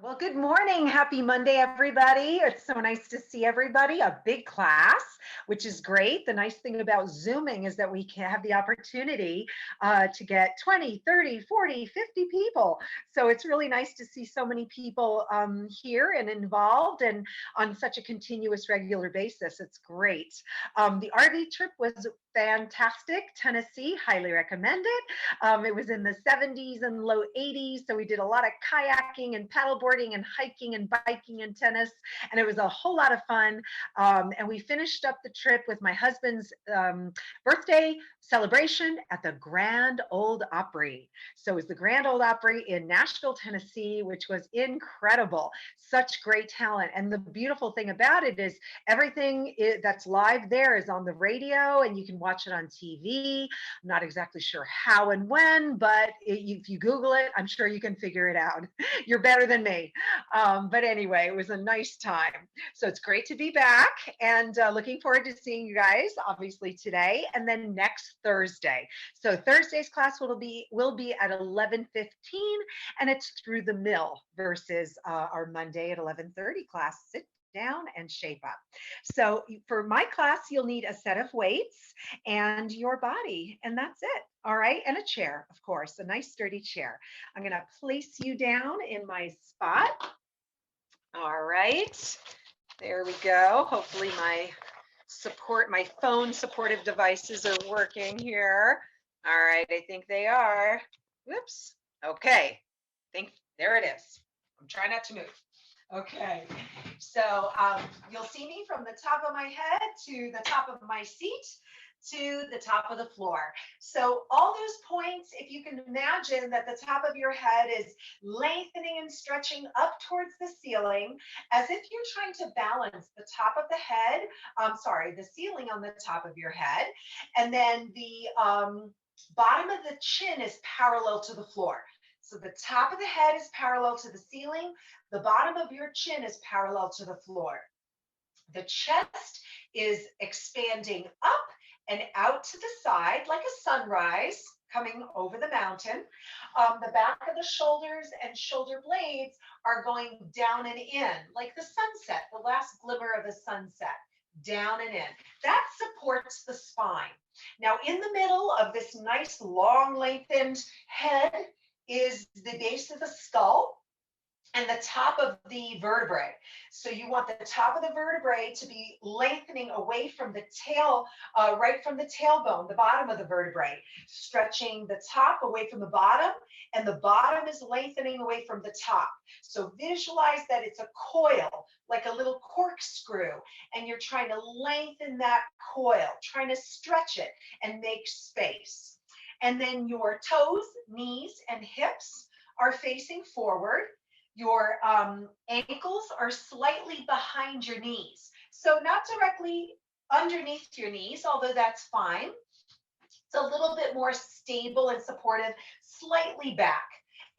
Well, good morning. Happy Monday, everybody. It's so nice to see everybody. A big class, which is great. The nice thing about Zooming is that we can have the opportunity to get 20, 30, 40, 50 people. So it's really nice to see so many people here and involved and on such a continuous, regular basis. It's great. The RV trip was fantastic. Tennessee, highly recommend it. It was in the 70s and low 80s. So we did a lot of kayaking and paddleboarding and hiking and biking and tennis. And it was a whole lot of fun. And we finished up the trip with my husband's birthday celebration at the Grand Ole Opry. So it was the Grand Ole Opry in Nashville, Tennessee, which was incredible. Such great talent. And the beautiful thing about it is everything that's live there is on the radio and you can watch it on TV. I'm not exactly sure how and when, but if you Google it, I'm sure you can figure it out. You're better than me. But anyway, it was a nice time. So it's great to be back and looking forward to seeing you guys, obviously today and then next Thursday. So Thursday's class will be at 11:15 and it's through the mill versus our Monday at 11:30 class. Sit down and shape up. So for my class, you'll need a set of weights and your body, and that's it. All right, and a chair, of course, a nice sturdy chair. I'm going to place you down in my spot. All right, there we go. Hopefully my phone supportive devices are working here. All right, I think they are. Whoops. Okay, there it is. I'm trying not to move. Okay, so you'll see me from the top of my head to the top of my seat to the top of the floor. So all those points, if you can imagine that the top of your head is lengthening and stretching up towards the ceiling, as if you're trying to balance the top of the head, the ceiling on the top of your head, and then the bottom of the chin is parallel to the floor. So the top of the head is parallel to the ceiling. The bottom of your chin is parallel to the floor. The chest is expanding up and out to the side like a sunrise coming over the mountain. The back of the shoulders and shoulder blades are going down and in like the sunset, the last glimmer of the sunset, down and in. That supports the spine. Now, in the middle of this nice long lengthened head is the base of the skull and the top of the vertebrae. So you want the top of the vertebrae to be lengthening away from the tail, right from the tailbone, the bottom of the vertebrae, stretching the top away from the bottom, and the bottom is lengthening away from the top. So visualize that it's a coil, like a little corkscrew, and you're trying to lengthen that coil, trying to stretch it and make space. And then your toes, knees, and hips are facing forward. Your ankles are slightly behind your knees. So not directly underneath your knees, although that's fine. It's a little bit more stable and supportive, slightly back.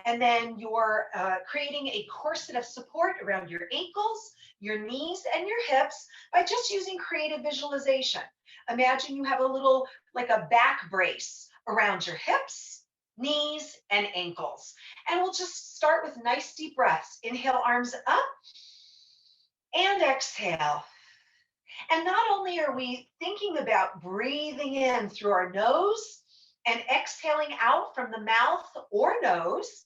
And then you're creating a corset of support around your ankles, your knees, and your hips by just using creative visualization. Imagine you have a little, like a back brace around your hips, knees, and ankles. And we'll just start with nice deep breaths. Inhale, arms up, and exhale. And not only are we thinking about breathing in through our nose and exhaling out from the mouth or nose,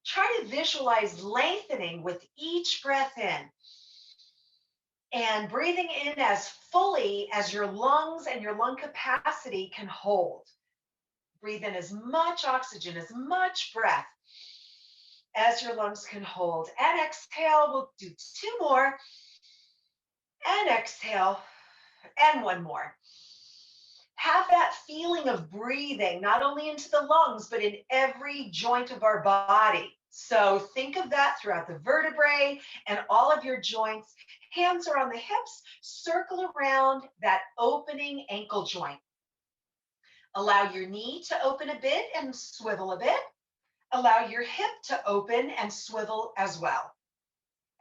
try to visualize lengthening with each breath in and breathing in as fully as your lungs and your lung capacity can hold. Breathe in as much oxygen, as much breath as your lungs can hold. And exhale, we'll do 2 more. And exhale, and 1 more. Have that feeling of breathing, not only into the lungs, but in every joint of our body. So think of that throughout the vertebrae and all of your joints. Hands are on the hips, circle around that opening ankle joint. Allow your knee to open a bit and swivel a bit. Allow your hip to open and swivel as well.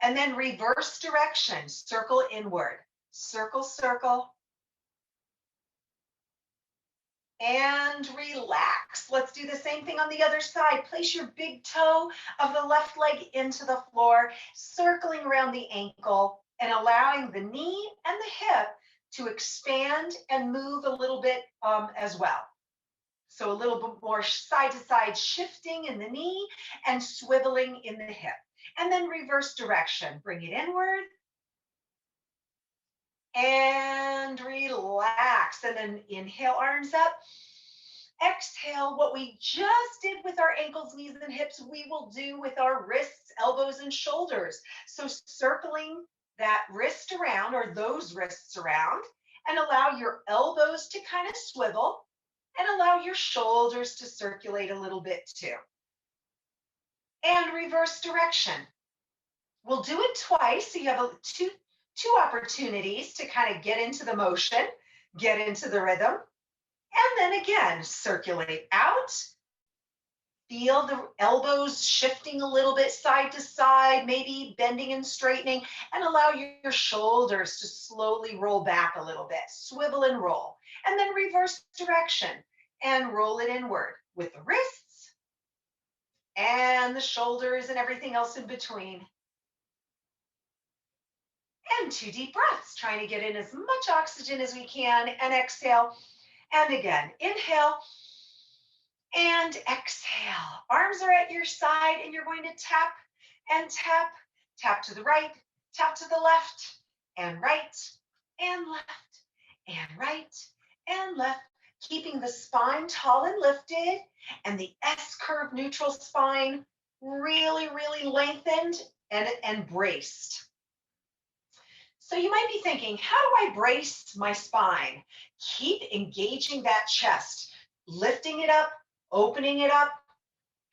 And then reverse direction, circle inward. Circle, circle. and relax. Let's do the same thing on the other side. Place your big toe of the left leg into the floor, circling around the ankle and allowing the knee and the hip to expand and move a little bit as well. So a little bit more side to side shifting in the knee and swiveling in the hip. And then reverse direction. Bring it inward and relax. And then inhale, arms up. Exhale, what we just did with our ankles, knees, and hips, we will do with our wrists, elbows, and shoulders. So circling that wrist around or those wrists around and allow your elbows to kind of swivel and allow your shoulders to circulate a little bit too. And reverse direction. We'll do it twice. So you have two opportunities to kind of get into the motion, get into the rhythm. And then again, circulate out. Feel the elbows shifting a little bit side to side, maybe bending and straightening, and allow your shoulders to slowly roll back a little bit. Swivel and roll. And then reverse direction and roll it inward with the wrists and the shoulders and everything else in between. And 2 deep breaths, trying to get in as much oxygen as we can, and exhale. And again, inhale and exhale. Arms are at your side and you're going to tap and tap. Tap to the right, tap to the left, and right, and left, and right, and left. Keeping the spine tall and lifted and the S-curve neutral spine really, really lengthened and braced. So you might be thinking, how do I brace my spine? Keep engaging that chest, lifting it up, opening it up.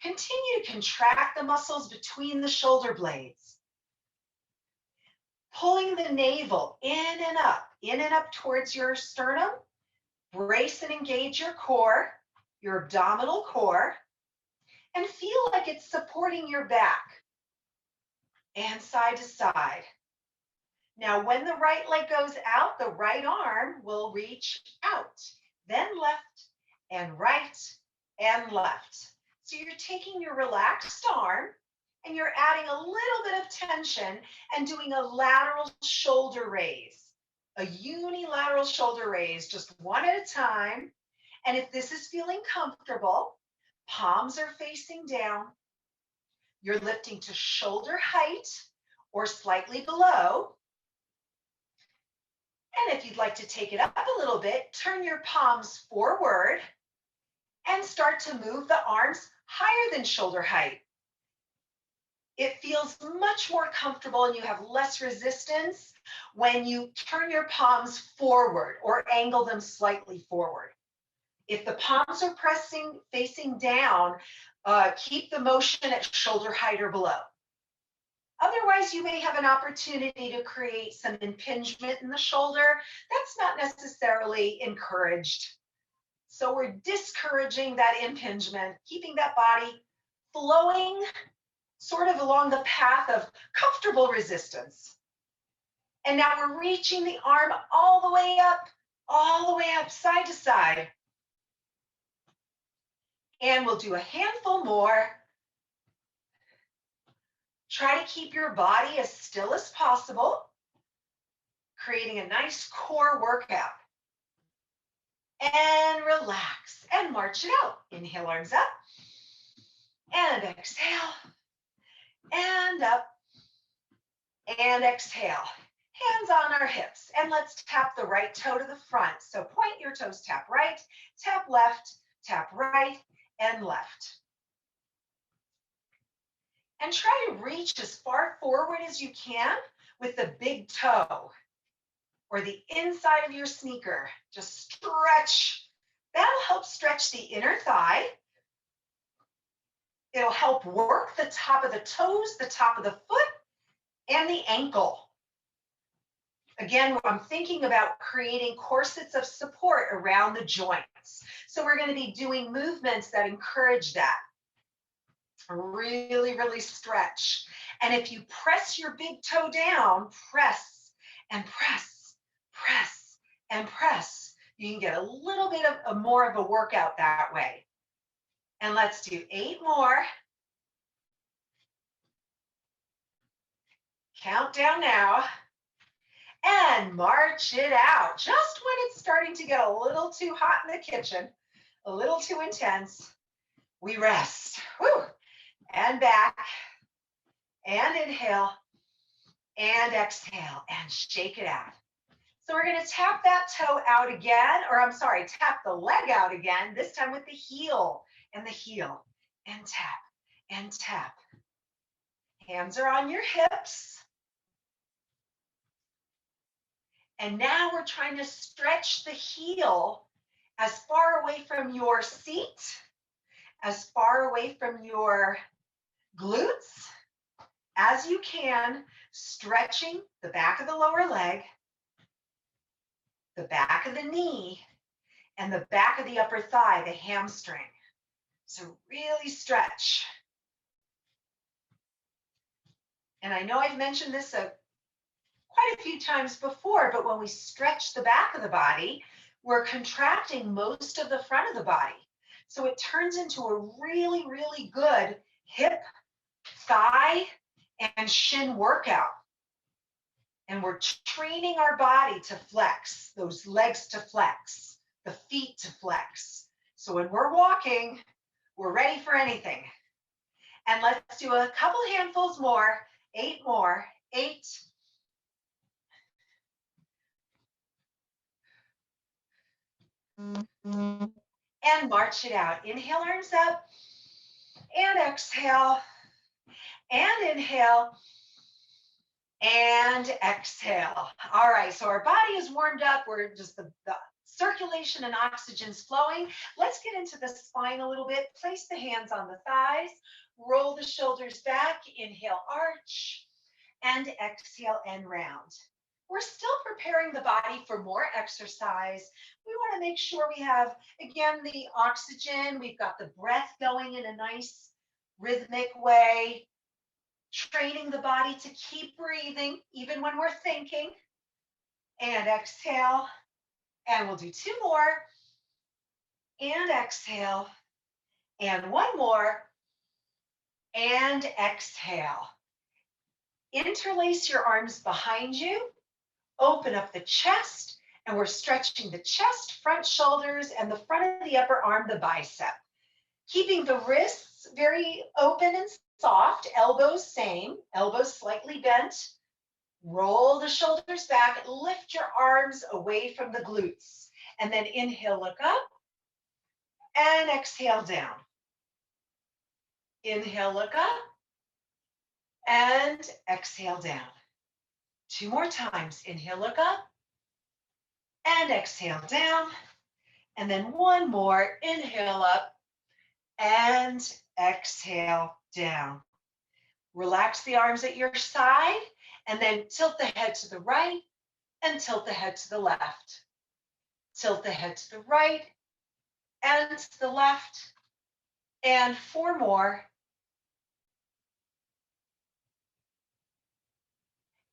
Continue to contract the muscles between the shoulder blades. Pulling the navel in and up towards your sternum. Brace and engage your core, your abdominal core, and feel like it's supporting your back and side to side. Now, when the right leg goes out, the right arm will reach out, then left and right and left. So you're taking your relaxed arm and you're adding a little bit of tension and doing a lateral shoulder raise, a unilateral shoulder raise, just one at a time. And if this is feeling comfortable, palms are facing down. You're lifting to shoulder height or slightly below. And if you'd like to take it up a little bit, turn your palms forward and start to move the arms higher than shoulder height. It feels much more comfortable and you have less resistance when you turn your palms forward or angle them slightly forward. If the palms are facing down, keep the motion at shoulder height or below. Otherwise, you may have an opportunity to create some impingement in the shoulder. That's not necessarily encouraged. So we're discouraging that impingement, keeping that body flowing sort of along the path of comfortable resistance. And now we're reaching the arm all the way up, side to side. And we'll do a handful more. Try to keep your body as still as possible, creating a nice core workout. And relax and march it out. Inhale, arms up. And exhale. And up. And exhale. Hands on our hips. And let's tap the right toe to the front. So point your toes, tap right, tap left, tap right, and left. And try to reach as far forward as you can with the big toe or the inside of your sneaker. Just stretch. That'll help stretch the inner thigh. It'll help work the top of the toes, the top of the foot, and the ankle. Again, I'm thinking about creating corsets of support around the joints. So we're going to be doing movements that encourage that. Really, really stretch. And if you press your big toe down, press and press, press and press. You can get a little bit of more of a workout that way. And let's do 8 more. Count down now. And march it out. Just when it's starting to get a little too hot in the kitchen, a little too intense, we rest. Whew. And back. And inhale. And exhale. And shake it out. So we're going to tap that toe out again, or I'm sorry, tap the leg out again, this time with the heel and the heel. And tap. And tap. Hands are on your hips. And now we're trying to stretch the heel as far away from your seat, as far away from your glutes as you can, stretching the back of the lower leg, the back of the knee, and the back of the upper thigh, the hamstring. So really stretch. And I know I've mentioned this quite a few times before, but when we stretch the back of the body, we're contracting most of the front of the body. So it turns into a really, really good hip, thigh, and shin workout. And we're training our body to flex, those legs to flex, the feet to flex. So when we're walking, we're ready for anything. And let's do a couple handfuls more, 8 more, 8, and march it out. Inhale, arms up, and exhale, and inhale, and exhale. All right, so our body is warmed up. We're just the circulation and oxygen's flowing. Let's get into the spine a little bit. Place the hands on the thighs, roll the shoulders back, inhale, arch, and exhale, and round. We're still preparing the body for more exercise. We want to make sure we have, again, the oxygen. We've got the breath going in a nice rhythmic way, training the body to keep breathing even when we're thinking. And exhale. And we'll do 2 more. And exhale. And 1 more. And exhale. Interlace your arms behind you. Open up the chest, and we're stretching the chest, front shoulders, and the front of the upper arm, the bicep. Keeping the wrists very open and soft, elbows same, elbows slightly bent. Roll the shoulders back, lift your arms away from the glutes. And then inhale, look up, and exhale down. Inhale, look up, and exhale down. 2 more times. Inhale, look up, and exhale down. And then 1 more. Inhale up, and exhale down. Relax the arms at your side, and then tilt the head to the right, and tilt the head to the left. Tilt the head to the right, and to the left. And 4 more.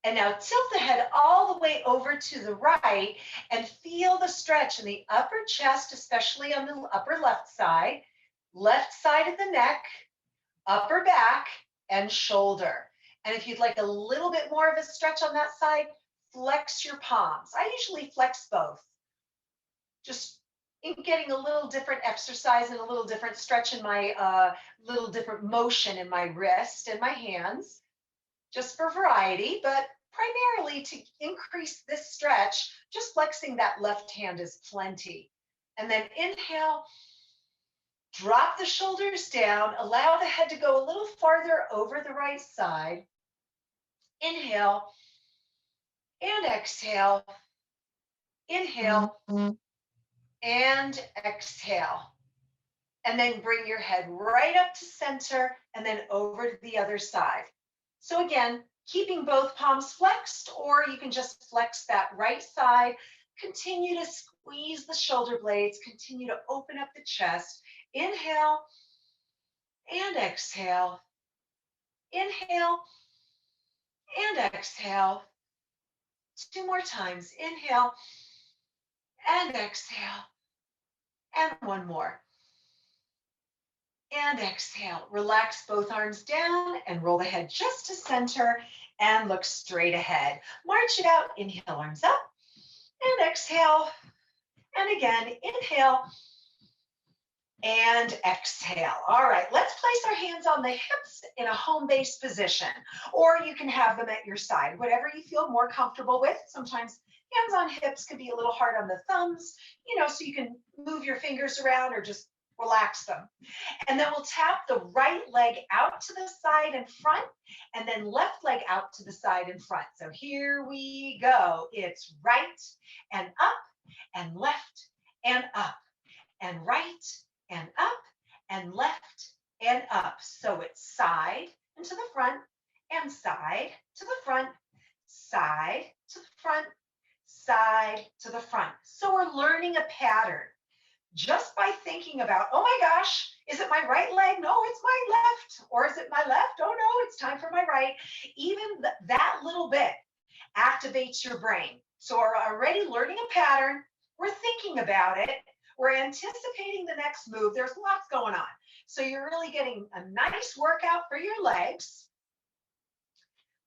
And now tilt the head all the way over to the right and feel the stretch in the upper chest, especially on the upper left side of the neck, upper back, and shoulder. And if you'd like a little bit more of a stretch on that side, flex your palms. I usually flex both. Just in getting a little different exercise and a little different stretch in my, little different motion in my wrist and my hands. Just for variety, but primarily to increase this stretch, just flexing that left hand is plenty. And then inhale, drop the shoulders down, allow the head to go a little farther over the right side. Inhale and exhale. Inhale and exhale. And then bring your head right up to center and then over to the other side. So again, keeping both palms flexed, or you can just flex that right side. Continue to squeeze the shoulder blades. Continue to open up the chest. Inhale and exhale. Inhale and exhale. 2 more times. Inhale and exhale. And one more. And exhale. Relax both arms down and roll the head just to center and look straight ahead. March it out. Inhale, arms up. And exhale. And again, inhale. And exhale. All right, let's place our hands on the hips in a home-based position, or you can have them at your side, whatever you feel more comfortable with. Sometimes hands on hips can be a little hard on the thumbs, so you can move your fingers around or just relax them. And then we'll tap the right leg out to the side and front, and then left leg out to the side and front. So here we go. It's right and up and left and up and right and up and left and up. So it's side and to the front and side to the front, side to the front, side to the front. So we're learning a pattern just by thinking about, oh my gosh, is it my right leg? No, it's my left. Or is it my left? Oh no, it's time for my right. Even that little bit activates your brain. So we're already learning a pattern. We're thinking about it. We're anticipating the next move. There's lots going on. So you're really getting a nice workout for your legs.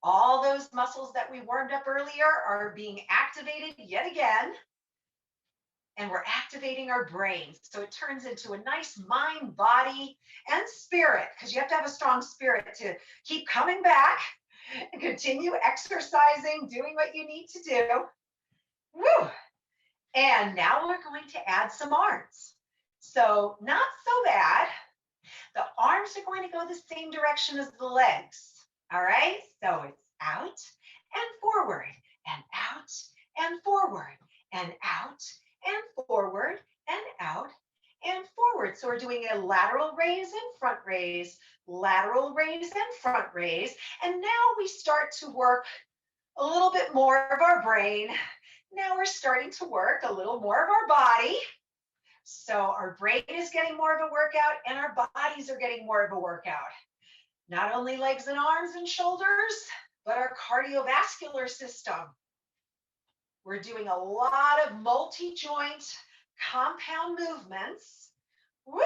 All those muscles that we warmed up earlier are being activated yet again. And we're activating our brains. So it turns into a nice mind, body, and spirit, because you have to have a strong spirit to keep coming back and continue exercising, doing what you need to do. Woo! And now we're going to add some arms. So not so bad. The arms are going to go the same direction as the legs. All right, so it's out and forward and out and forward and out and forward and out and forward. So we're doing a lateral raise and front raise, lateral raise and front raise. And now we start to work a little bit more of our brain. Now we're starting to work a little more of our body. So our brain is getting more of a workout and our bodies are getting more of a workout. Not only legs and arms and shoulders, but our cardiovascular system. We're doing a lot of multi-joint compound movements. Woo!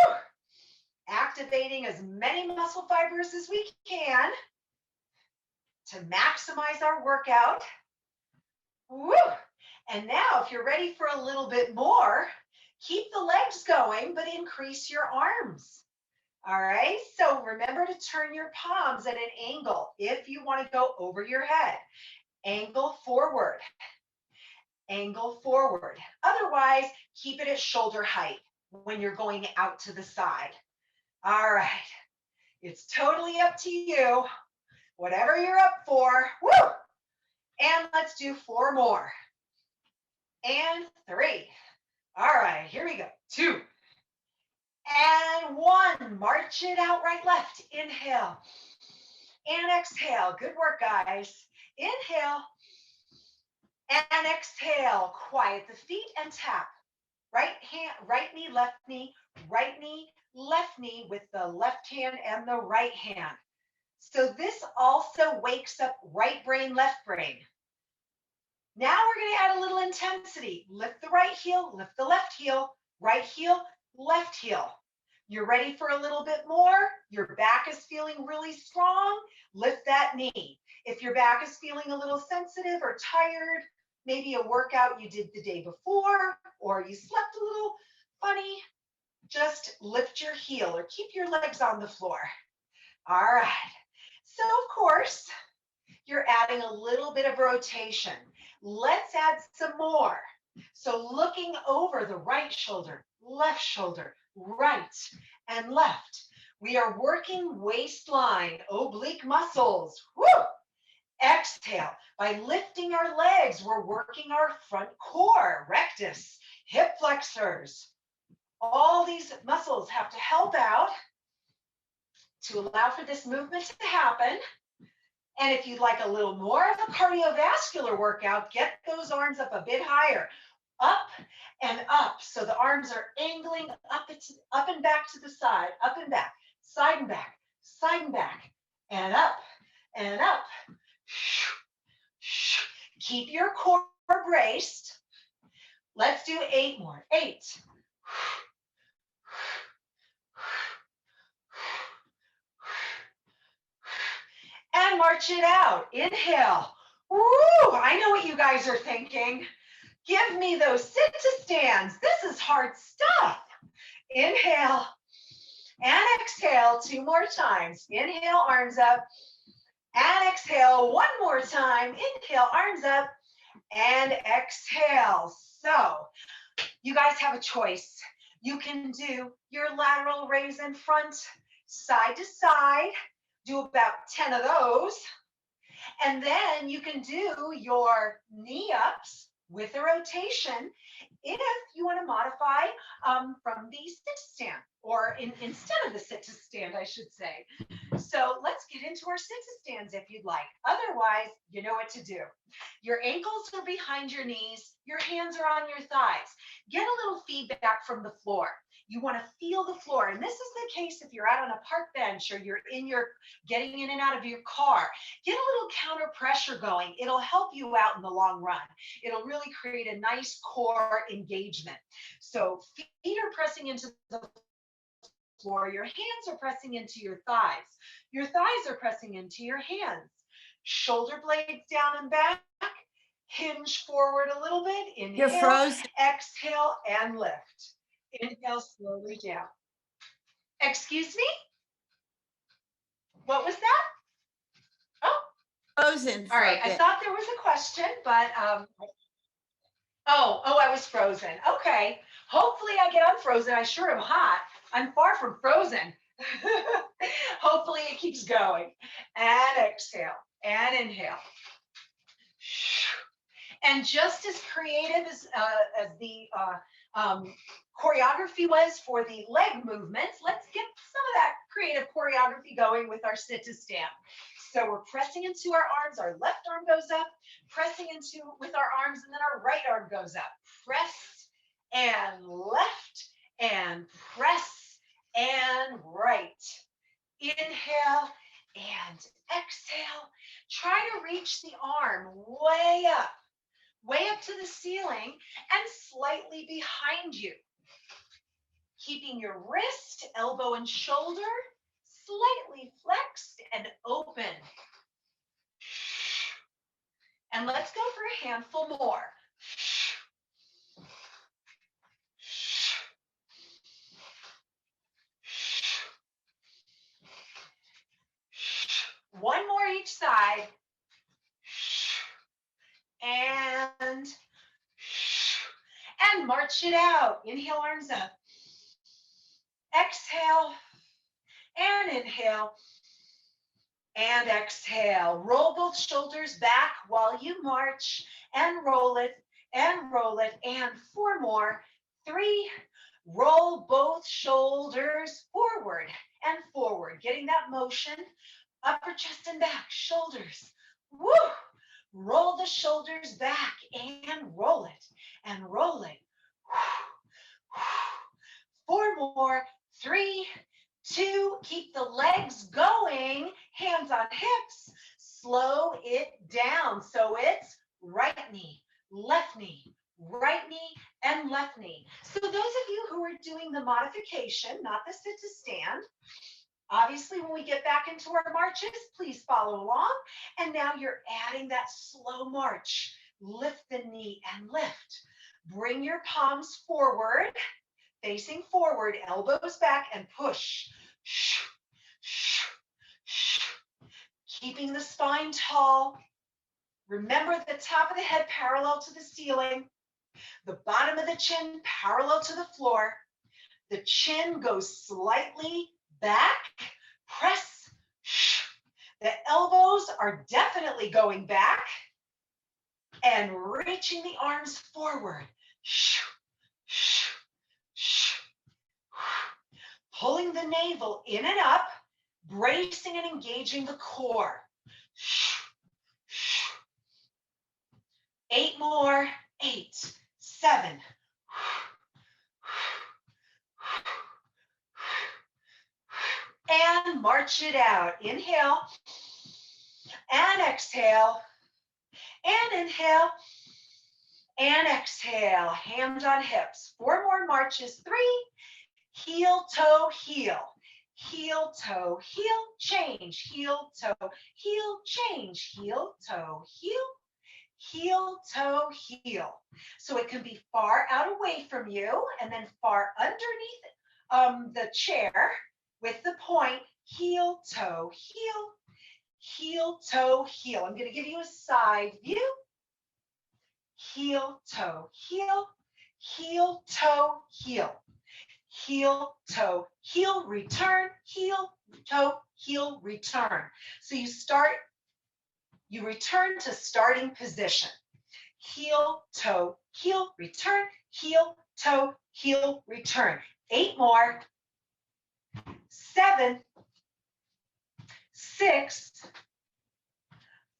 Activating as many muscle fibers as we can to maximize our workout. Woo! And now, if you're ready for a little bit more, keep the legs going, but increase your arms. All right, so remember to turn your palms at an angle if you want to go over your head. Angle forward. Angle forward. Otherwise, keep it at shoulder height when you're going out to the side. All right, it's totally up to you. Whatever you're up for. Woo! And let's do 4 more. And 3. All right, here we go. 2. And 1. March it out, right, left. Inhale. And exhale. Good work, guys. Inhale. And exhale. Quiet the feet and tap. Right hand, right knee, left knee, right knee, left knee with the left hand and the right hand. So this also wakes up right brain, left brain. Now we're going to add a little intensity. Lift the right heel, lift the left heel, right heel, left heel. You're ready for a little bit more? Your back is feeling really strong? Lift that knee. If your back is feeling a little sensitive or tired, maybe a workout you did the day before, or you slept a little funny, just lift your heel or keep your legs on the floor. All right. So, of course, you're adding a little bit of rotation. Let's add some more. So looking over the right shoulder, right and left. We are working waistline, oblique muscles. Woo! Exhale. By lifting our legs, we're working our front core, rectus, hip flexors. All these muscles have to help out to allow for this movement to happen. And if you'd like a little more of a cardiovascular workout, get those arms up a bit higher. Up and up. So the arms are angling up and back to the side, up and back, side and back, and up and up. Keep your core braced. Let's do 8 more. 8. And march it out. Inhale. Woo! I know what you guys are thinking. Give me those sit to stands. This is hard stuff. Inhale and exhale 2 more times. Inhale, arms up, and exhale 1 more time. Inhale, arms up, and exhale. So you guys have a choice. You can do your lateral raise in front, side to side, do about 10 of those. And then you can do your knee ups with a rotation if you want to modify from the sit to stand, or instead of the sit to stand, I should say. So let's get into our sit to stands if you'd like. Otherwise, you know what to do. Your ankles are behind your knees. Your hands are on your thighs. Get a little feedback from the floor. You want to feel the floor. And this is the case if you're out on a park bench or you're getting in and out of your car. Get a little counter pressure going. It'll help you out in the long run. It'll really create a nice core engagement. So feet are pressing into the floor. Your hands are pressing into your thighs. Your thighs are pressing into your hands. Shoulder blades down and back. Hinge forward a little bit. Inhale, You're frozen. Exhale, and lift. Inhale slowly down. Excuse me? What was that? Oh. Frozen. All right. I thought there was a question, but I was frozen. Okay. Hopefully I get unfrozen. I sure am hot. I'm far from frozen. Hopefully it keeps going. And exhale and inhale. And just as creative as the choreography was for the leg movements, let's get some of that creative choreography going with our sit to stand. So we're pressing into our arms, our left arm goes up, pressing into with our arms, and then our right arm goes up. Press and left and press and right. Inhale and exhale. Try to reach the arm way up to the ceiling and slightly behind you. Keeping your wrist, elbow, and shoulder slightly flexed and open. And let's go for a handful more. One more each side. And march it out. Inhale, arms up. Exhale and inhale and exhale. Roll both shoulders back while you march and roll it and roll it. And 4 more. 3. Roll both shoulders forward and forward, getting that motion. Upper chest and back, shoulders. Woo! Roll the shoulders back and roll it and roll it. 4 more. 3, 2, keep the legs going, hands on hips. Slow it down. So it's right knee, right knee, and left knee. So those of you who are doing the modification, not the sit to stand, obviously, when we get back into our marches, please follow along. And now you're adding that slow march. Lift the knee and lift. Bring your palms forward, facing forward, elbows back, and push. Keeping the spine tall. Remember the top of the head parallel to the ceiling. The bottom of the chin parallel to the floor. The chin goes slightly back. Press. The elbows are definitely going back. And reaching the arms forward. Pulling the navel in and up, bracing and engaging the core. 8 more. 8, 7. And march it out. Inhale and exhale. And inhale And exhale, hands on hips. 4 more marches. 3, heel, toe, heel. Heel, toe, heel, change. Heel, toe, heel, change. Heel, toe, heel. Heel, toe, heel. So it can be far out away from you and then far underneath the chair with the point. Heel, toe, heel. Heel, toe, heel. I'm going to give you a side view. Heel, toe, heel. Heel, toe, heel. Heel, toe, heel, return. Heel, toe, heel, return. So you return to starting position. Heel, toe, heel, return. Heel, toe, heel, return. 8 more. 7, 6,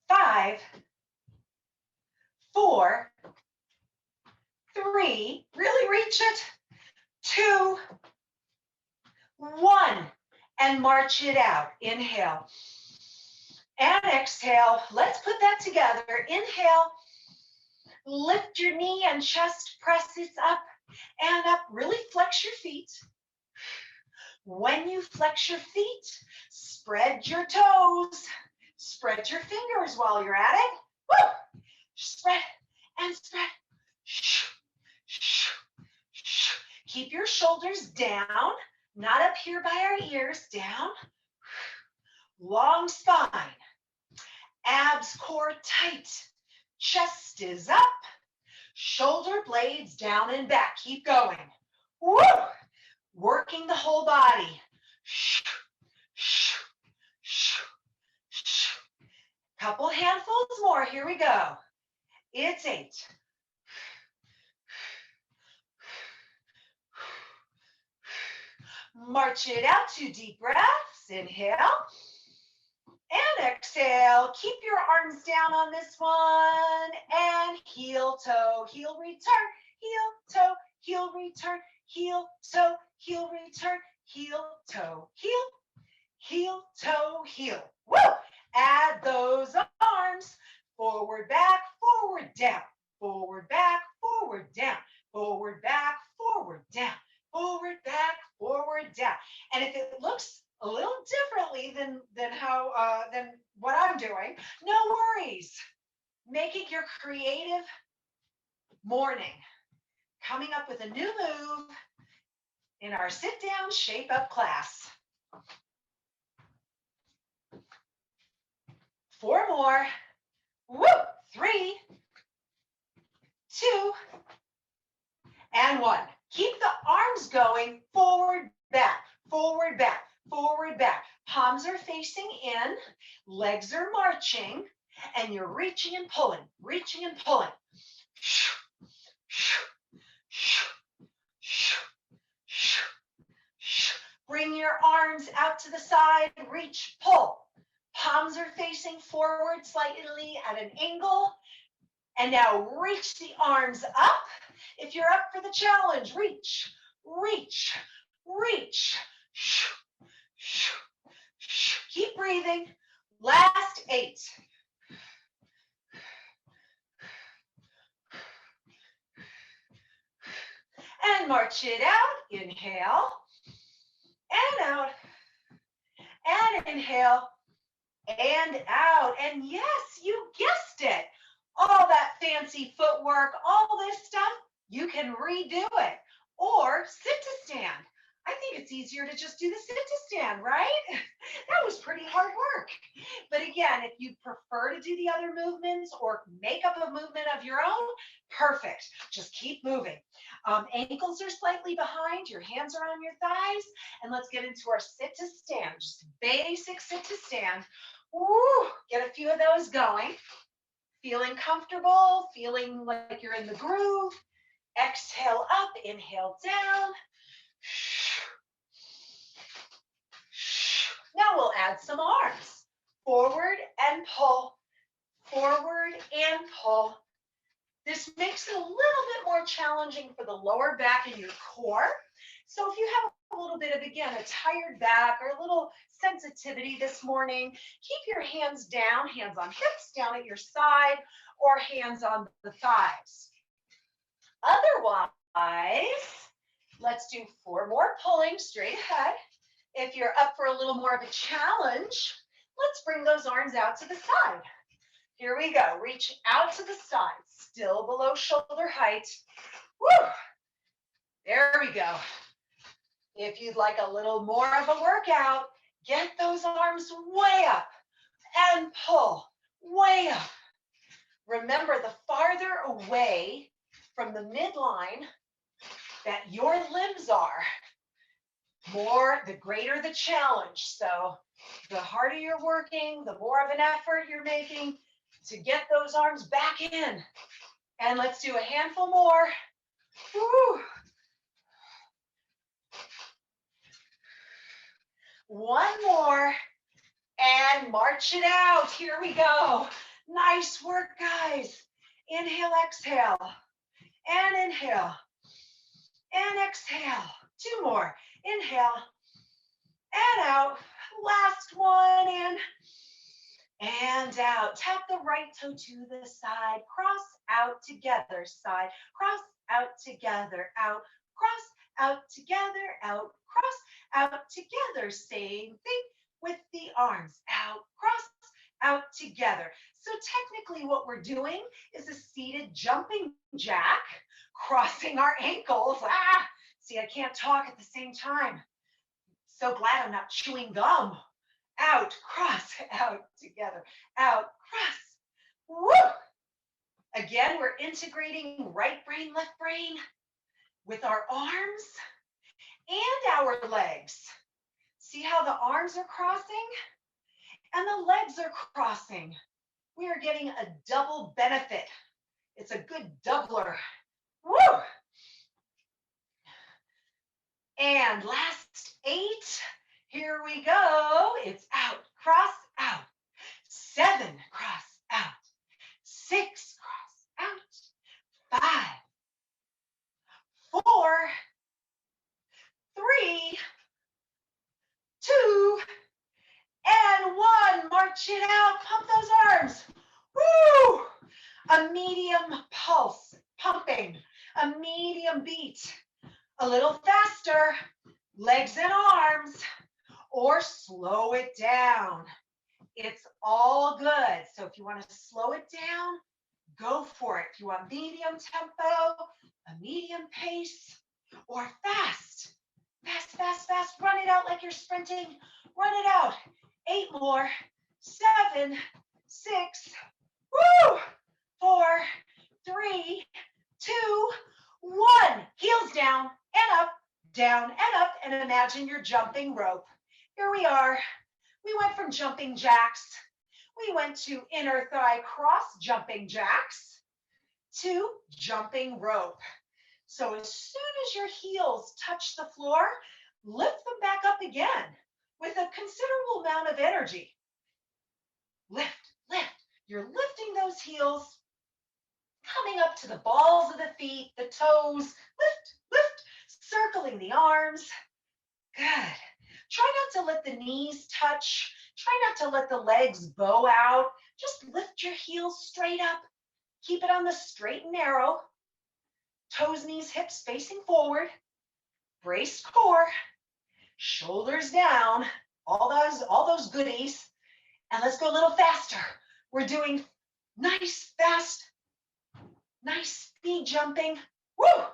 5, 4, 3, really reach it. 2, 1, and march it out. Inhale and exhale. Let's put that together. Inhale, lift your knee and chest, press it up and up. Really flex your feet. When you flex your feet, spread your toes, spread your fingers while you're at it. Woo! Spread and spread. Keep your shoulders down, not up here by our ears, down. Long spine, abs, core tight, chest is up, shoulder blades down and back. Keep going. Woo! Working the whole body. Couple handfuls more. Here we go. It's 8. March it out, 2 deep breaths. Inhale and exhale. Keep your arms down on this one. And heel, toe, heel, return. Heel, toe, heel, return. Heel, toe, heel, return. Heel, toe, heel. Heel, toe, heel. Woo! Add those arms. Forward, back, forward, down. Forward, back, forward, down. Forward, back, forward, down. Forward, back, forward, down. And if it looks a little differently than what I'm doing, no worries. Make it your creative morning. Coming up with a new move in our sit down shape up class. 4 more. Woo! 3, 2, and 1. Keep the arms going, forward, back, forward, back, forward, back. Palms are facing in, legs are marching, and you're reaching and pulling, reaching and pulling. Bring your arms out to the side, reach, pull. Palms are facing forward slightly at an angle. And now reach the arms up. If you're up for the challenge, reach, reach, reach. Keep breathing. Last 8. And march it out. Inhale. And out. And inhale. And out. And yes, you guessed it. All that fancy footwork, all this stuff, you can redo it. Or sit to stand. I think it's easier to just do the sit to stand, right? That was pretty hard work. But again, if you prefer to do the other movements or make up a movement of your own, perfect. Just keep moving. Ankles are slightly behind, your hands are on your thighs, and let's get into our sit to stand. Just basic sit to stand. Woo, get a few of those going. Feeling comfortable, feeling like you're in the groove. Exhale up, inhale down. Now we'll add some arms. Forward and pull, forward and pull. This makes it a little bit more challenging for the lower back and your core. So if you have a little bit of, again, a tired back or a little sensitivity this morning, keep your hands down, hands on hips, down at your side, or hands on the thighs. Otherwise, let's do 4 more pulling straight ahead. If you're up for a little more of a challenge, let's bring those arms out to the side. Here we go. Reach out to the side, still below shoulder height. Woo! There we go. If you'd like a little more of a workout, get those arms way up and pull way up. Remember, the farther away from the midline that your limbs are, the greater the challenge. So the harder you're working, the more of an effort you're making to get those arms back in. And let's do a handful more. Woo. One more and march it out. Here we go. Nice work, guys. Inhale, exhale, and inhale, and exhale. 2 more. Inhale, and out. Last one, in, and out. Tap the right toe to the side. Cross out together, side. Cross out together, out. Cross out together, out. Cross out together. Same thing with the arms. Out, cross, out together. So technically what we're doing is a seated jumping jack, crossing our ankles. See, I can't talk at the same time. So glad I'm not chewing gum. Out, cross, out together. Out, cross. Woo! Again, we're integrating right brain, left brain with our arms and our legs. See how the arms are crossing and the legs are crossing. We are getting a double benefit. It's a good doubler. Woo! And last 8. Here we go. It's out, cross, out. 7, cross, out. 6, cross, out. 5, 4, 3, 2, and 1. March it out. Pump those arms. Woo! A medium pulse, pumping. A medium beat. A little faster. Legs and arms. Or slow it down. It's all good. So if you want to slow it down, go for it. If you want medium tempo, a medium pace, or fast. Fast, fast, fast. Run it out like you're sprinting. Run it out. 8 more. 7, 6, woo! 4, 3, 2, 1. Heels down and up, down and up, and imagine you're jumping rope. Here we are. We went from jumping jacks. We went to inner thigh cross jumping jacks to jumping rope. So as soon as your heels touch the floor, lift them back up again with a considerable amount of energy. Lift, lift. You're lifting those heels, coming up to the balls of the feet, the toes. Lift, lift, circling the arms. Good. Try not to let the knees touch. Try not to let the legs bow out. Just lift your heels straight up. Keep it on the straight and narrow. Toes, knees, hips facing forward. Brace core. Shoulders down. All those goodies. And let's go a little faster. We're doing nice, fast, nice speed jumping. Woo!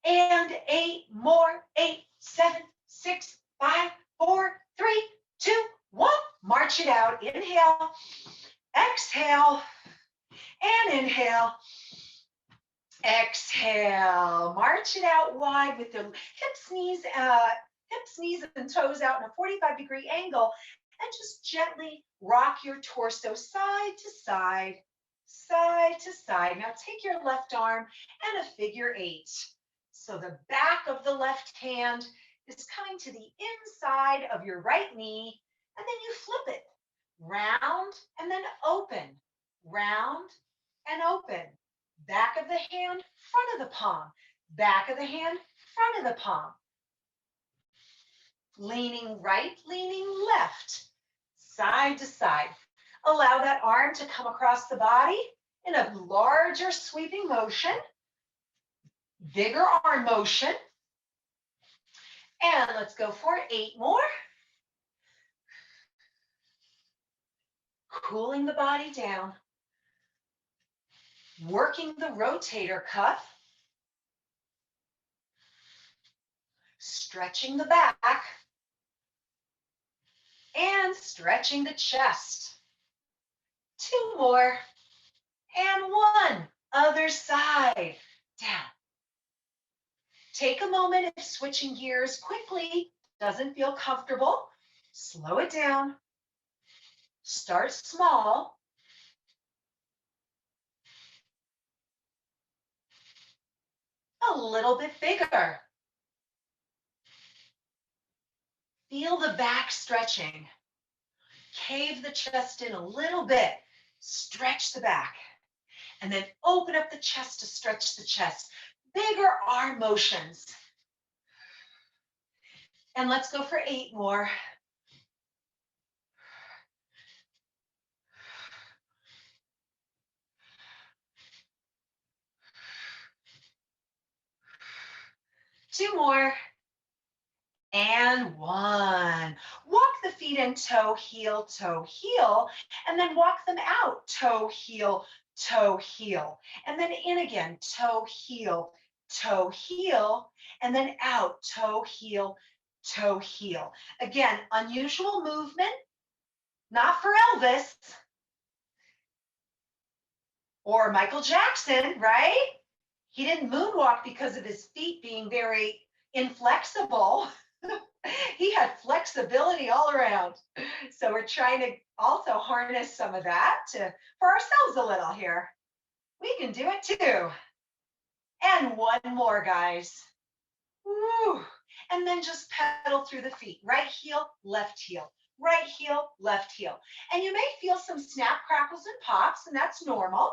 And 8 more. 8, 7, 6, 5, 4, 3, 2, 1. March it out. Inhale, exhale, and inhale. Exhale. March it out wide with the hips, knees, and toes out in a 45-degree angle. And just gently rock your torso side to side, side to side. Now take your left arm and a figure 8. So the back of the left hand is coming to the inside of your right knee, and then you flip it round and then open, round and open. Back of the hand, front of the palm. Back of the hand, front of the palm. Leaning right, leaning left, side to side. Allow that arm to come across the body in a larger sweeping motion. Bigger arm motion. And let's go for 8 more. Cooling the body down. Working the rotator cuff. Stretching the back. And stretching the chest. 2 more. And 1. Other side. Down. Take a moment if switching gears quickly doesn't feel comfortable. Slow it down. Start small. A little bit bigger. Feel the back stretching. Cave the chest in a little bit. Stretch the back. And then open up the chest to stretch the chest. Bigger arm motions. And let's go for 8 more. Two more. And 1. Walk the feet in toe, heel, and then walk them out, toe, heel, and then in again, toe, heel, and then out, toe, heel. Again, unusual movement, not for Elvis or Michael Jackson, right? He didn't moonwalk because of his feet being very inflexible. He had flexibility all around. So we're trying to also harness some of that for ourselves a little here. We can do it too. And 1 more, guys. Woo. And then just pedal through the feet. Right heel, left heel. Right heel, left heel. And you may feel some snap, crackles, and pops, and that's normal.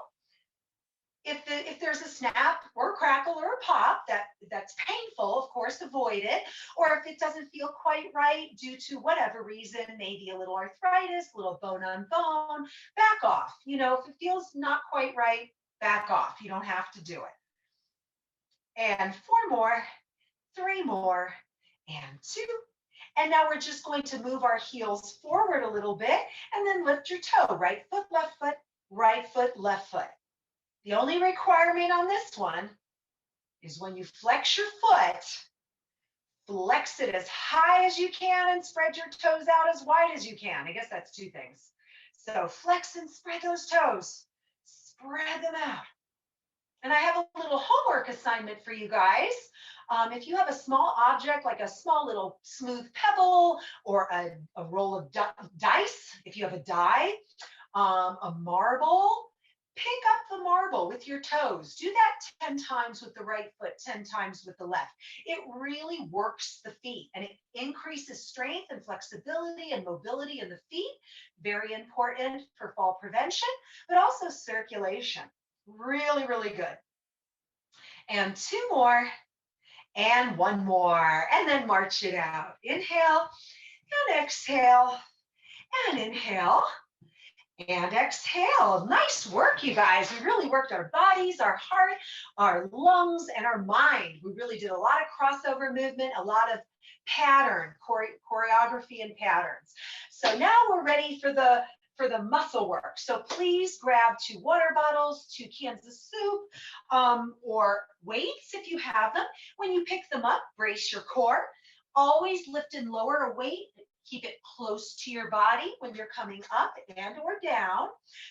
If there's a snap or a crackle or a pop that's painful, of course, avoid it. Or if it doesn't feel quite right due to whatever reason, maybe a little arthritis, a little bone on bone, back off. If it feels not quite right, back off. You don't have to do it. And 4 more, 3 more, and 2. And now we're just going to move our heels forward a little bit and then lift your toe. Right foot, left foot, right foot, left foot. The only requirement on this one is when you flex your foot, flex it as high as you can and spread your toes out as wide as you can. I guess that's 2 things. So flex and spread those toes. Spread them out. And I have a little homework assignment for you guys. If you have a small object, like a small little smooth pebble or a roll of dice, if you have a die, a marble, pick up the marble with your toes. Do that 10 times with the right foot, 10 times with the left. It really works the feet and it increases strength and flexibility and mobility in the feet. Very important for fall prevention, but also circulation. Really, really good. And 2 more and 1 more, and then march it out. Inhale and exhale and inhale. And exhale. Nice work, you guys. We really worked our bodies, our heart, our lungs, and our mind. We really did a lot of crossover movement, a lot of pattern, choreography and patterns. So now we're ready for the muscle work. So please grab 2 water bottles, 2 cans of soup, or weights if you have them. When you pick them up, brace your core. Always lift and lower a weight. Keep it close to your body when you're coming up and or down.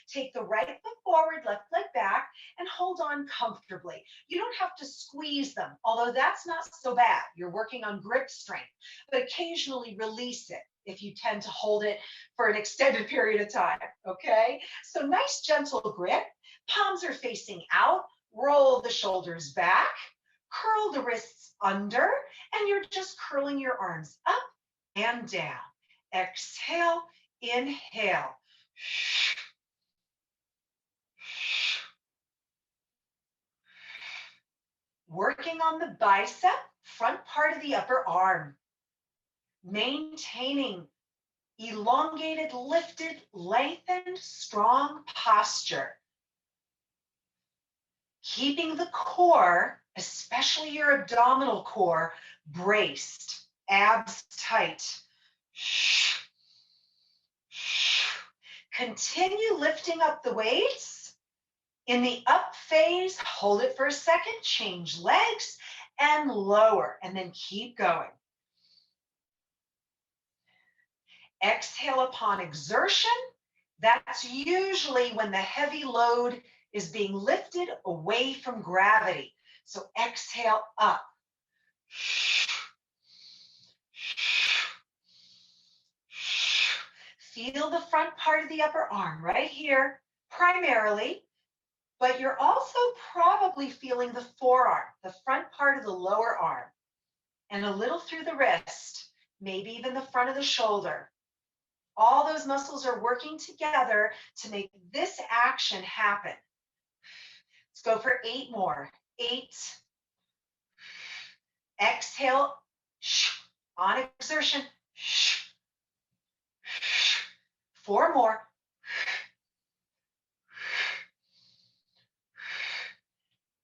Take the right foot forward, left leg back, and hold on comfortably. You don't have to squeeze them, although that's not so bad. You're working on grip strength, but occasionally release it if you tend to hold it for an extended period of time, okay? So nice gentle grip. Palms are facing out. Roll the shoulders back. Curl the wrists under, and you're just curling your arms up and down. Exhale, inhale. Working on the bicep, front part of the upper arm. Maintaining elongated, lifted, lengthened, strong posture. Keeping the core especially your abdominal core, braced, abs tight. Continue lifting up the weights. In the up phase, hold it for a second, change legs and lower, and then keep going. Exhale upon exertion. That's usually when the heavy load is being lifted away from gravity. So exhale up. Feel the front part of the upper arm right here, primarily, but you're also probably feeling the forearm, the front part of the lower arm, and a little through the wrist, maybe even the front of the shoulder. All those muscles are working together to make this action happen. Let's go for 8 more. 8. Exhale on exertion. 4 more.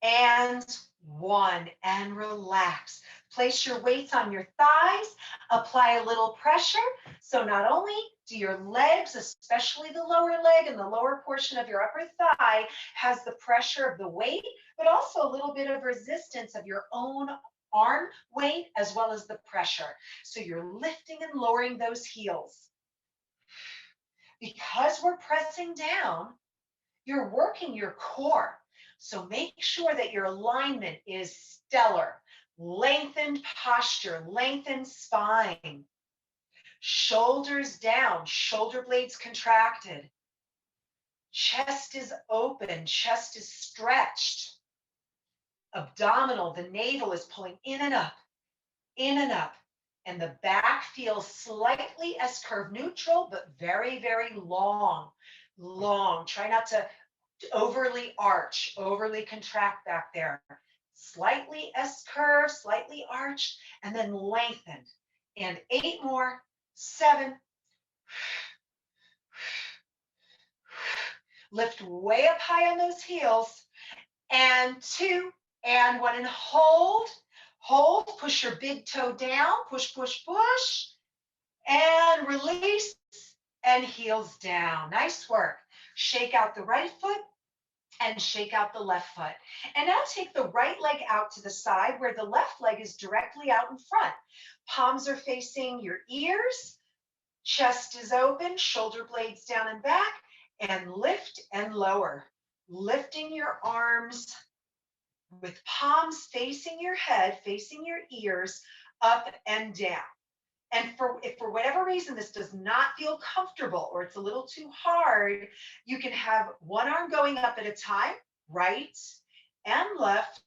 And 1. And relax. Place your weights on your thighs. Apply a little pressure. So not only do your legs, especially the lower leg and the lower portion of your upper thigh, has the pressure of the weight, but also a little bit of resistance of your own arm weight as well as the pressure. So you're lifting and lowering those heels. Because we're pressing down, you're working your core. So make sure that your alignment is stellar. Lengthened posture, lengthened spine. Shoulders down, shoulder blades contracted. Chest is open, chest is stretched. Abdominal, the navel is pulling in and up, in and up. And the back feels slightly S-curve neutral, but very, very long, long. Try not to overly arch, overly contract back there. Slightly S-curve, slightly arched, and then lengthened. And 8 more, 7. Lift way up high on those heels. And 2, and 1, and hold. Hold, push your big toe down, push, push, push, and release, and heels down. Nice work. Shake out the right foot and shake out the left foot. And now take the right leg out to the side where the left leg is directly out in front. Palms are facing your ears, chest is open, shoulder blades down and back, and lift and lower. Lifting your arms with palms facing your head, facing your ears, up and down. And if for whatever reason this does not feel comfortable or it's a little too hard, you can have one arm going up at a time, right and left,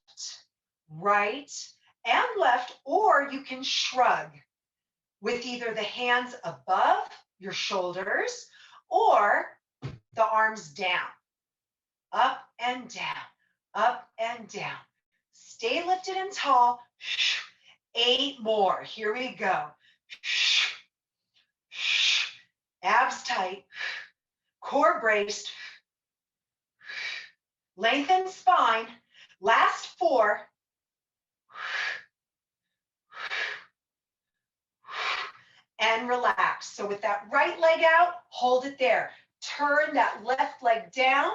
or you can shrug with either the hands above your shoulders or the arms down, up and down, up and down. Stay lifted and tall. 8 more. Here we go. Abs tight, core braced, lengthen spine. Last 4. And relax. So with that right leg out, hold it there. Turn that left leg down,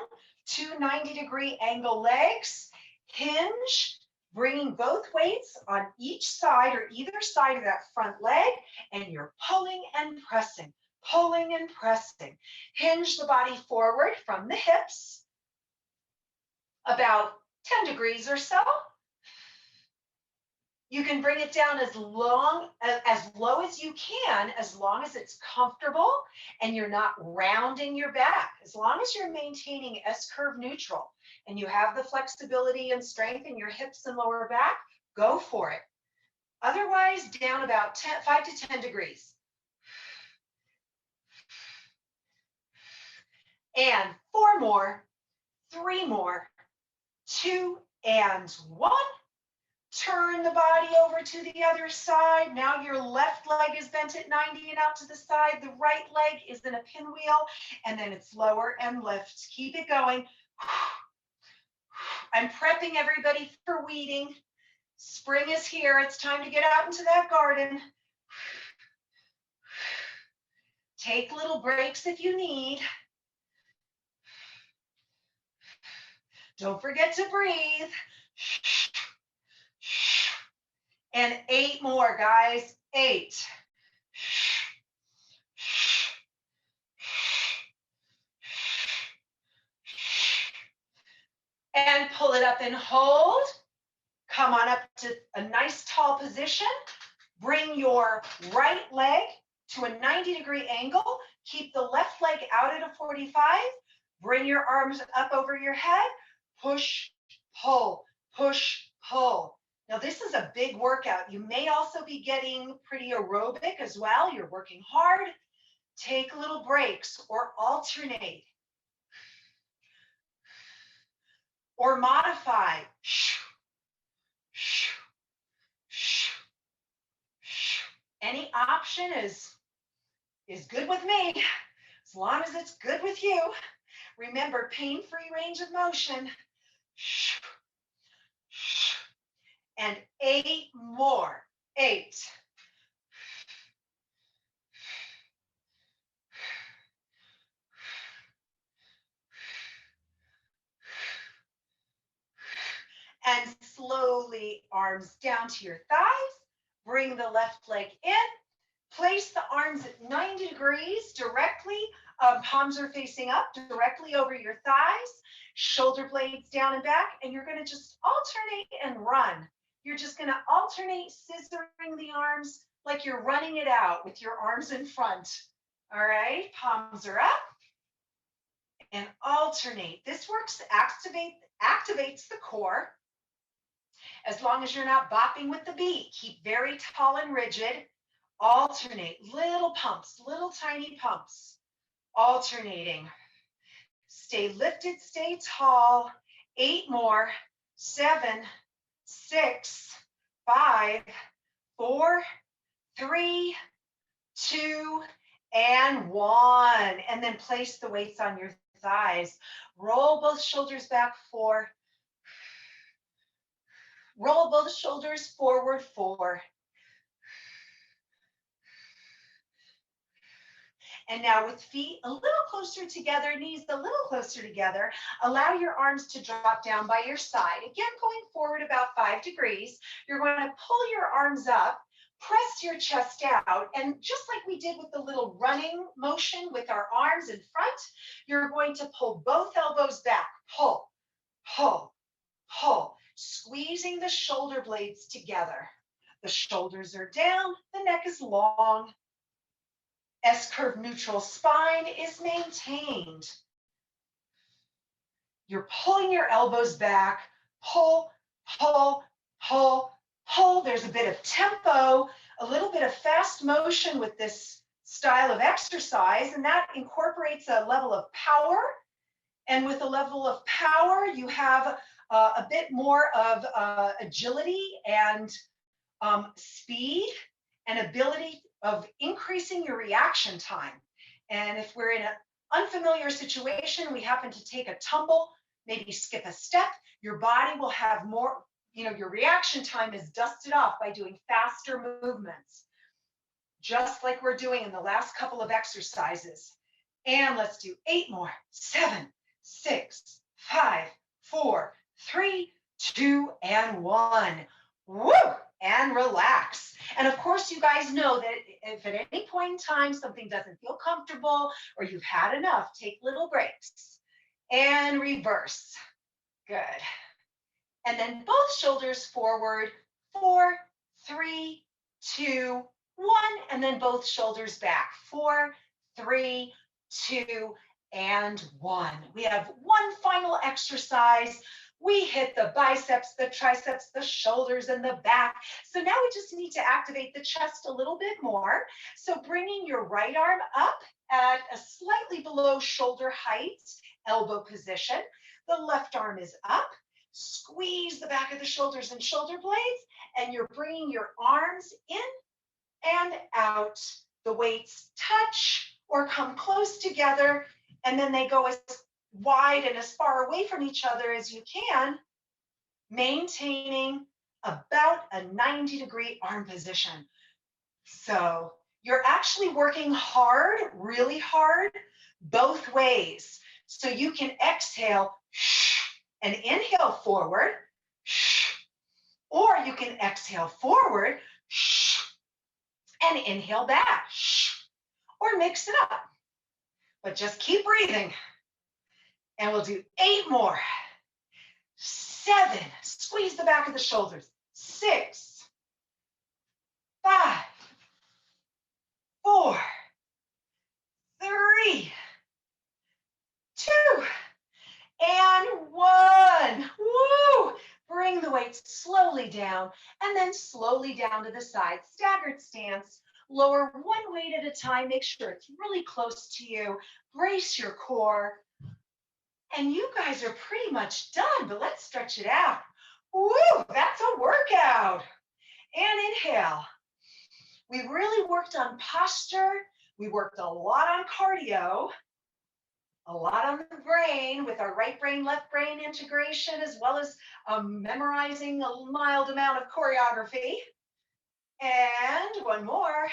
2 90-degree angle legs, hinge, bringing both weights on each side or either side of that front leg, and you're pulling and pressing, pulling and pressing. Hinge the body forward from the hips, about 10 degrees or so. You can bring it down as low as you can, as long as it's comfortable and you're not rounding your back. As long as you're maintaining S-curve neutral and you have the flexibility and strength in your hips and lower back, go for it. Otherwise, down about 5 to 10 degrees. And 4 more, 3 more, 2 and 1. Turn the body over to the other side. Now your left leg is bent at 90 and out to the side. The right leg is in a pinwheel, and then it's lower and lift. Keep it going. I'm prepping everybody for weeding. Spring is here. It's time to get out into that garden. Take little breaks if you need. Don't forget to breathe. And 8 more, guys. 8. And pull it up and hold. Come on up to a nice tall position. Bring your right leg to a 90-degree angle. Keep the left leg out at a 45. Bring your arms up over your head. Push, pull, push, pull. Now this is a big workout. You may also be getting pretty aerobic as well. You're working hard. Take little breaks or alternate. Or modify. Any option is good with me, as long as it's good with you. Remember, pain-free range of motion. And 8 more. 8. And slowly, arms down to your thighs. Bring the left leg in. Place the arms at 90 degrees directly. Palms are facing up directly over your thighs. Shoulder blades down and back. And you're going to just alternate and run. You're just going to alternate scissoring the arms like you're running it out with your arms in front. All right, palms are up. And alternate. This works, activates the core. As long as you're not bopping with the beat, keep very tall and rigid. Alternate, little pumps, little tiny pumps. Alternating. Stay lifted, stay tall. 8 more. 7, 6, 5, 4, 3, 2, and 1. And then place the weights on your thighs. Roll both shoulders back 4. Roll both shoulders forward 4. And now with feet a little closer together, knees a little closer together, allow your arms to drop down by your side. Again, going forward about 5 degrees. You're going to pull your arms up, press your chest out, and just like we did with the little running motion with our arms in front, you're going to pull both elbows back. Pull, pull, pull, squeezing the shoulder blades together. The shoulders are down, the neck is long. S-curve neutral spine is maintained. You're pulling your elbows back. Pull, pull, pull, pull. There's a bit of tempo, a little bit of fast motion with this style of exercise, and that incorporates a level of power. And with a level of power, you have a bit more of agility and speed and ability of increasing your reaction time. And if we're in an unfamiliar situation, we happen to take a tumble, maybe skip a step, your body will have more, your reaction time is dusted off by doing faster movements, just like we're doing in the last couple of exercises. And let's do 8 more. 7, 6, 5, 4, 3, 2, and 1. Woo! And relax. And of course, you guys know that if at any point in time something doesn't feel comfortable or you've had enough, take little breaks and reverse. Good. And then both shoulders forward. 4, 3, 2, 1. And then both shoulders back. 4, 3, 2, and 1. We have one final exercise. We hit the biceps, the triceps, the shoulders, and the back. So now we just need to activate the chest a little bit more. So bringing your right arm up at a slightly below shoulder height, elbow position. The left arm is up. Squeeze the back of the shoulders and shoulder blades, and you're bringing your arms in and out. The weights touch or come close together, and then they go as wide and as far away from each other as you can, maintaining about a 90-degree arm position. So you're actually working hard, really hard, both ways. So you can exhale and inhale forward, or you can exhale forward and inhale back, or mix it up. But just keep breathing. And we'll do 8 more. 7, squeeze the back of the shoulders. 6, 5, 4, 3, 2, and 1. Woo! Bring the weight slowly down and then slowly down to the side. Staggered stance. Lower one weight at a time. Make sure it's really close to you. Brace your core. And you guys are pretty much done, but let's stretch it out. Woo! That's a workout. And inhale. We really worked on posture. We worked a lot on cardio, a lot on the brain with our right brain, left brain integration, as well as memorizing a mild amount of choreography. And one more.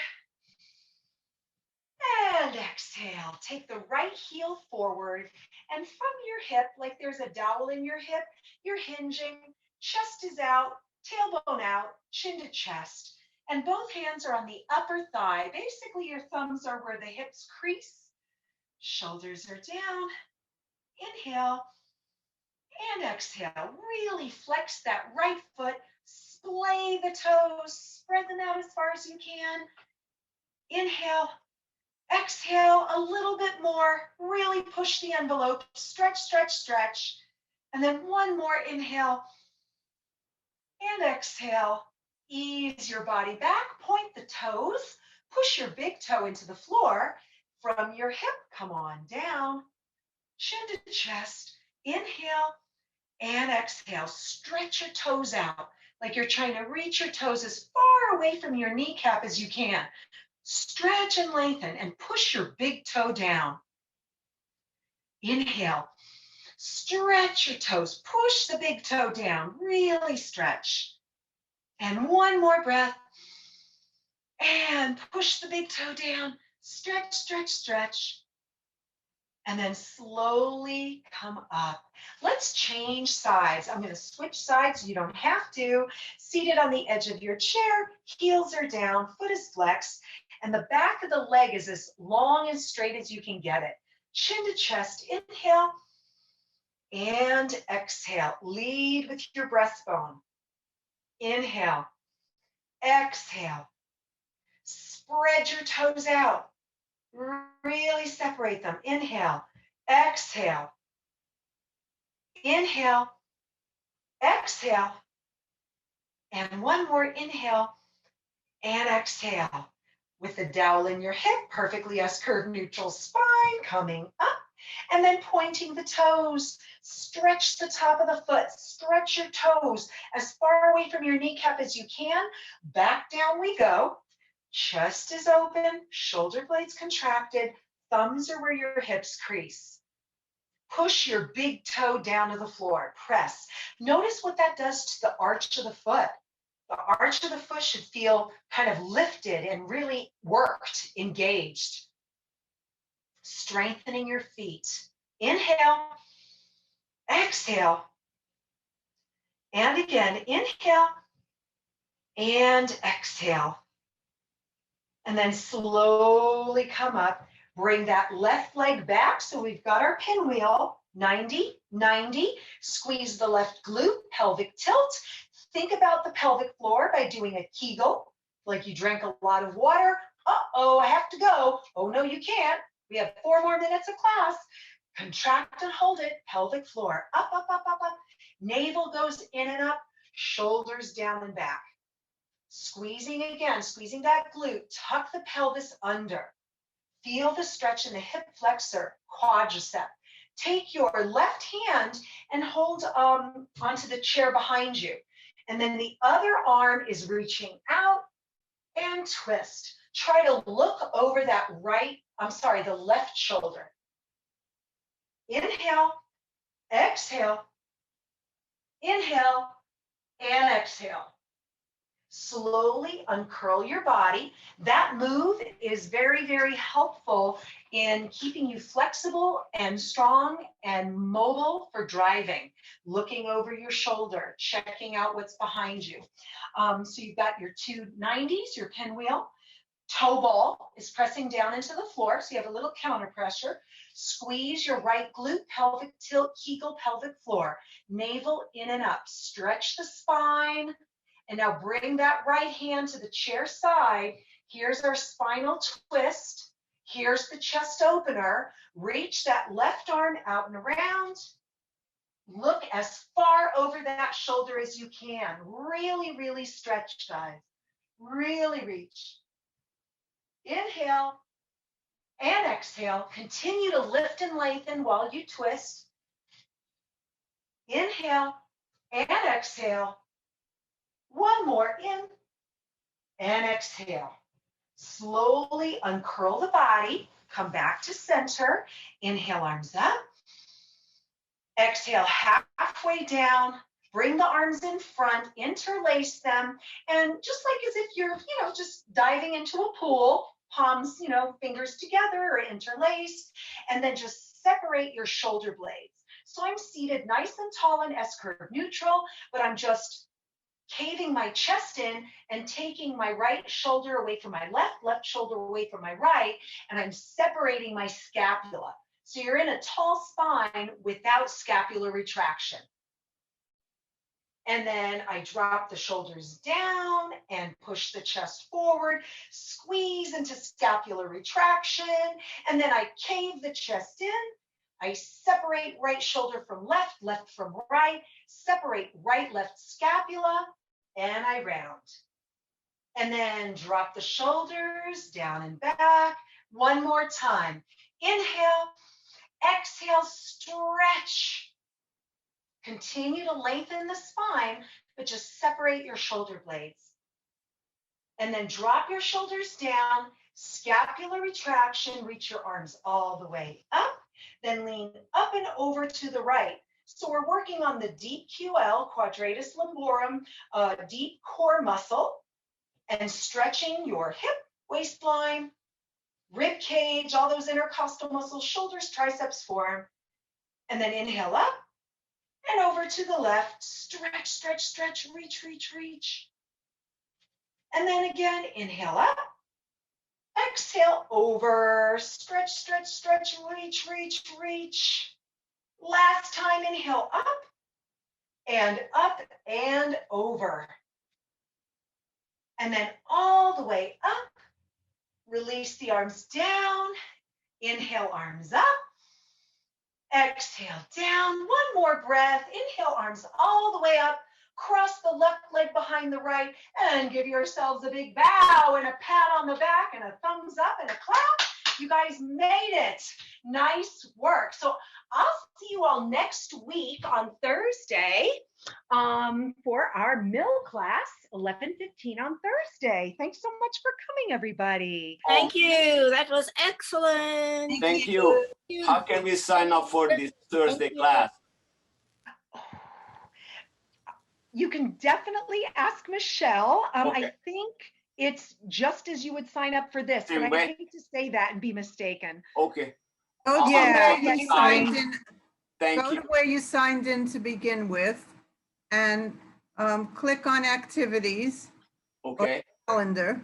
And exhale. Take the right heel forward. And from your hip, like there's a dowel in your hip, you're hinging. Chest is out, tailbone out, chin to chest. And both hands are on the upper thigh. Basically, your thumbs are where the hips crease. Shoulders are down. Inhale and exhale. Really flex that right foot. Splay the toes. Spread them out as far as you can. Inhale. Exhale a little bit more. Really push the envelope. Stretch, stretch, stretch. And then one more inhale and exhale. Ease your body back. Point the toes. Push your big toe into the floor. From your hip, come on down. Chin to chest. Inhale and exhale. Stretch your toes out like you're trying to reach your toes as far away from your kneecap as you can. Stretch and lengthen and push your big toe down. Inhale. Stretch your toes. Push the big toe down. Really stretch. And one more breath. And push the big toe down. Stretch, stretch, stretch. And then slowly come up. Let's change sides. I'm going to switch sides. You don't have to. Seated on the edge of your chair, heels are down, foot is flexed, and the back of the leg is as long and straight as you can get it. Chin to chest, inhale and exhale. Lead with your breastbone. Inhale, exhale. Spread your toes out. Really separate them. Inhale, exhale. Inhale, exhale. And one more inhale and exhale. With the dowel in your hip, perfectly S-curve neutral spine coming up. And then pointing the toes. Stretch the top of the foot. Stretch your toes as far away from your kneecap as you can. Back down we go. Chest is open, shoulder blades contracted, thumbs are where your hips crease. Push your big toe down to the floor, press. Notice what that does to the arch of the foot. The arch of the foot should feel kind of lifted and really worked, engaged. Strengthening your feet. Inhale, exhale, and again, inhale, and exhale. And then slowly come up. Bring that left leg back. So we've got our pinwheel, 90, 90. Squeeze the left glute, pelvic tilt. Think about the pelvic floor by doing a Kegel, like you drank a lot of water. Uh-oh, I have to go. Oh, no, you can't. We have 4 more minutes of class. Contract and hold it, pelvic floor. Up, up, up, up, up. Navel goes in and up, shoulders down and back. Squeezing again, squeezing that glute, tuck the pelvis under. Feel the stretch in the hip flexor, quadricep. Take your left hand and hold onto the chair behind you. And then the other arm is reaching out and twist. Try to look over that the left shoulder. Inhale, exhale, inhale, and exhale. Slowly uncurl your body. That move is very, very helpful in keeping you flexible and strong and mobile for driving. Looking over your shoulder, checking out what's behind you. So you've got your 290s, your pinwheel. Toe ball is pressing down into the floor, so you have a little counter pressure. Squeeze your right glute, pelvic tilt, Kegel, pelvic floor. Navel in and up. Stretch the spine. And now bring that right hand to the chair side. Here's our spinal twist. Here's the chest opener. Reach that left arm out and around. Look as far over that shoulder as you can. Really, really stretch, guys. Really reach. Inhale and exhale. Continue to lift and lengthen while you twist. Inhale and exhale. One more, in and exhale. Slowly uncurl the body. Come back to center. Inhale, arms up. Exhale, halfway down. Bring the arms in front, interlace them, and just like as if you're, just diving into a pool, palms, fingers together or interlaced, and then just separate your shoulder blades. So I'm seated nice and tall in S-curve neutral, but I'm just caving my chest in and taking my right shoulder away from my left shoulder away from my right, and I'm separating my scapula. So you're in a tall spine without scapular retraction. And then I drop the shoulders down and push the chest forward, squeeze into scapular retraction, and then I cave the chest in. I separate right shoulder from left, left from right, separate right, left scapula, and I round. And then drop the shoulders down and back. One more time. Inhale, exhale, stretch. Continue to lengthen the spine, but just separate your shoulder blades. And then drop your shoulders down, scapular retraction, reach your arms all the way up, then lean up and over to the right. So we're working on the deep QL, quadratus lumborum, deep core muscle, and stretching your hip, waistline, rib cage, all those intercostal muscles, shoulders, triceps, forearm. And then inhale up and over to the left. Stretch, stretch, stretch, reach, reach, reach. And then again, inhale up. Exhale over. Stretch, stretch, stretch, reach, reach, reach. Last time, inhale up and over. And then all the way up. Release the arms down. Inhale, arms up. Exhale, down. One more breath. Inhale, arms all the way up. Cross the left leg behind the right and give yourselves a big bow and a pat on the back and a thumbs up and a clap. You guys made it. Nice work. So I'll see you all next week on Thursday for our mill class, 11:15 on Thursday. Thanks so much for coming, everybody. Thank you. That was excellent. Thank you. How can we sign up for this Thursday class? You can definitely ask Michelle. Okay. I think it's just as you would sign up for this, but I hate to say that and be mistaken. Okay. Go to where you signed in. Thank Go you. to where you signed in to begin with, and click on activities. Okay. Or calendar,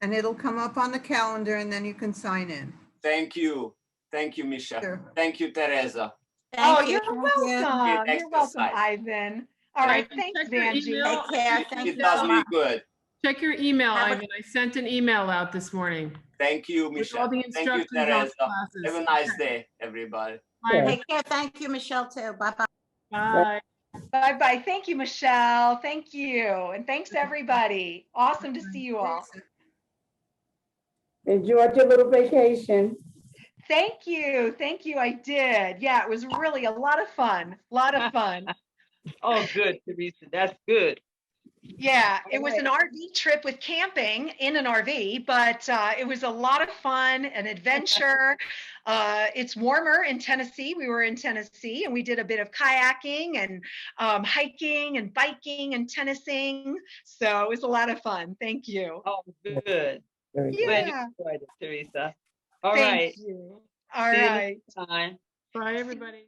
and it'll come up on the calendar, and then you can sign in. Thank you. Thank you, Misha. Sure. Thank you, Teresa. Thank you. You're welcome. Good You're welcome, exercise. Ivan. All right, thanks, Check your Vanjie. email. Take care. Thank It you does so me much. good. Check your email, Have a- Ivan. I sent an email out this morning Thank you, with Misha. all the Thank you, instructions on Teresa. classes. Have a nice day, everybody. Bye. Take care. Thank you, Michelle, too. Bye-bye. Bye. Bye-bye. Thank you, Michelle. Thank you. And thanks, everybody. Awesome to see you all. Enjoyed your little vacation. Thank you. Thank you. I did. Yeah, it was really a lot of fun. A lot of fun. Oh, good, Teresa. That's good. Yeah, it was an RV trip with camping in an RV, but it was a lot of fun, an adventure. It's warmer in Tennessee. We were in Tennessee and we did a bit of kayaking and hiking and biking and tennising. So it was a lot of fun. Thank you. Oh, good. Very good. Glad you Yeah, enjoyed it, Teresa. All thank right. you. All See you right. next time. Bye, everybody.